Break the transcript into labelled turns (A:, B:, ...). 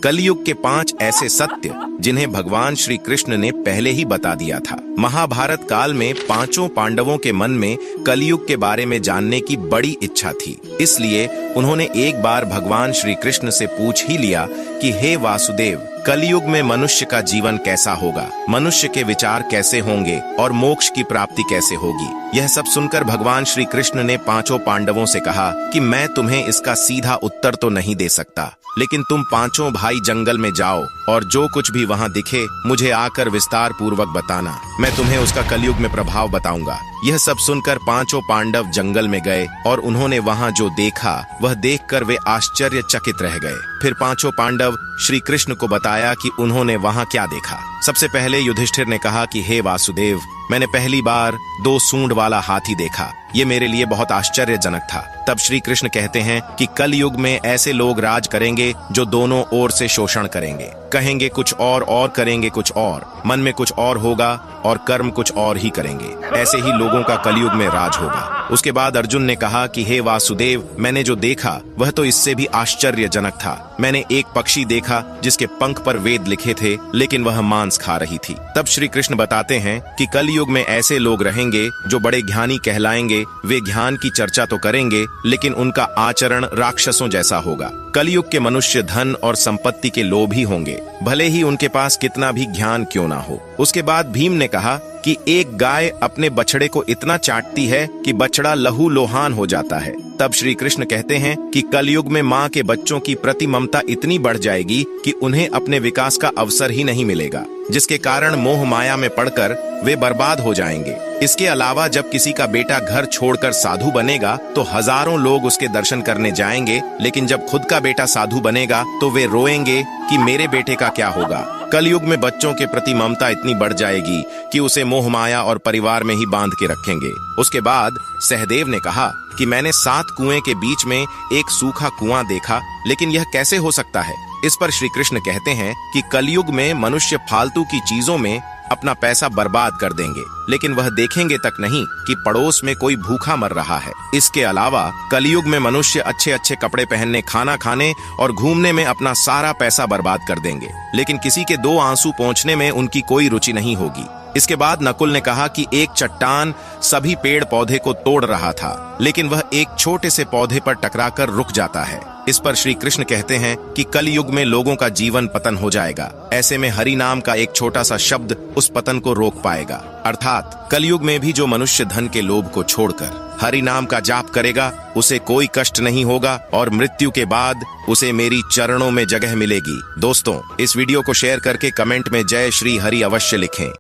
A: कलयुग के 5 ऐसे सत्य जिन्हें भगवान श्री कृष्ण ने पहले ही बता दिया था। महाभारत काल में पांचों पांडवों के मन में कलयुग के बारे में जानने की बड़ी इच्छा थी, इसलिए उन्होंने एक बार भगवान श्री कृष्ण से पूछ ही लिया कि हे वासुदेव, कलयुग में मनुष्य का जीवन कैसा होगा, मनुष्य के विचार कैसे होंगे और मोक्ष की प्राप्ति कैसे होगी। यह सब सुनकर भगवान श्री कृष्ण ने पांचों पांडवों से कहा कि मैं तुम्हें इसका सीधा उत्तर तो नहीं दे सकता, लेकिन तुम पांचों भाई जंगल में जाओ और जो कुछ भी वहां दिखे मुझे आकर विस्तार पूर्वक बताना, मैं तुम्हें उसका कलयुग में प्रभाव बताऊंगा। यह सब सुनकर पांचों पांडव जंगल में गए और उन्होंने वहां जो देखा वह देखकर वे आश्चर्यचकित रह गए। फिर पांचों पांडव श्री कृष्ण को बताया कि उन्होंने वहां क्या देखा। सबसे पहले युधिष्ठिर ने कहा कि हे वासुदेव, मैंने पहली बार 2 सूंड वाला हाथी देखा, ये मेरे लिए बहुत आश्चर्यजनक था। तब श्री कृष्ण कहते हैं कि कल युग में ऐसे लोग राज करेंगे जो दोनों ओर से शोषण करेंगे, कहेंगे कुछ और करेंगे कुछ और, मन में कुछ और होगा और कर्म कुछ और ही करेंगे। ऐसे ही लोगों का कलयुग में राज होगा। उसके बाद अर्जुन ने कहा कि हे वासुदेव, मैंने जो देखा वह तो इससे भी आश्चर्यजनक था। मैंने एक पक्षी देखा जिसके पंख पर वेद लिखे थे, लेकिन वह मांस खा रही थी। तब श्री कृष्ण बताते हैं कि कलयुग में ऐसे लोग रहेंगे जो बड़े ज्ञानी कहलाएंगे, वे ज्ञान की चर्चा तो करेंगे लेकिन उनका आचरण राक्षसों जैसा होगा। कलयुग के मनुष्य धन और संपत्ति के लोभी होंगे, भले ही उनके पास कितना भी ज्ञान क्यों ना हो। उसके बाद भीम ने कहा कि एक गाय अपने बछड़े को इतना चाटती है कि बछड़ा लहू लोहान हो जाता है। तब श्री कृष्ण कहते हैं कि कलयुग में माँ के बच्चों की प्रति ममता इतनी बढ़ जाएगी कि उन्हें अपने विकास का अवसर ही नहीं मिलेगा, जिसके कारण मोह माया में पड़कर वे बर्बाद हो जाएंगे। इसके अलावा जब किसी का बेटा घर छोड़कर साधु बनेगा तो हजारों लोग उसके दर्शन करने जाएंगे, लेकिन जब खुद का बेटा साधु बनेगा तो वे रोएंगे कि मेरे बेटे का क्या होगा। कलयुग में बच्चों के प्रति ममता इतनी बढ़ जाएगी कि उसे मोह माया और परिवार में ही बांध के रखेंगे। उसके बाद सहदेव ने कहा कि मैंने 7 कुएं के बीच में एक सूखा कुआं देखा, लेकिन यह कैसे हो सकता है। इस पर श्री कृष्ण कहते हैं कि कलयुग में मनुष्य फालतू की चीजों में अपना पैसा बर्बाद कर देंगे, लेकिन वह देखेंगे तक नहीं कि पड़ोस में कोई भूखा मर रहा है। इसके अलावा कलयुग में मनुष्य अच्छे अच्छे कपड़े पहनने, खाना खाने और घूमने में अपना सारा पैसा बर्बाद कर देंगे, लेकिन किसी के 2 आंसू पोंछने में उनकी कोई रुचि नहीं होगी। इसके बाद नकुल ने कहा कि एक चट्टान सभी पेड़ पौधे को तोड़ रहा था, लेकिन वह एक छोटे से पौधे पर टकराकर रुक जाता है। इस पर श्री कृष्ण कहते हैं कि कल युग में लोगों का जीवन पतन हो जाएगा। ऐसे में हरि नाम का एक छोटा सा शब्द उस पतन को रोक पाएगा। अर्थात कलयुग में भी जो मनुष्य धन के लोभ को छोड़कर हरि नाम का जाप करेगा उसे कोई कष्ट नहीं होगा और मृत्यु के बाद उसे मेरी चरणों में जगह मिलेगी। दोस्तों, इस वीडियो को शेयर करके कमेंट में जय श्री हरि अवश्य लिखें।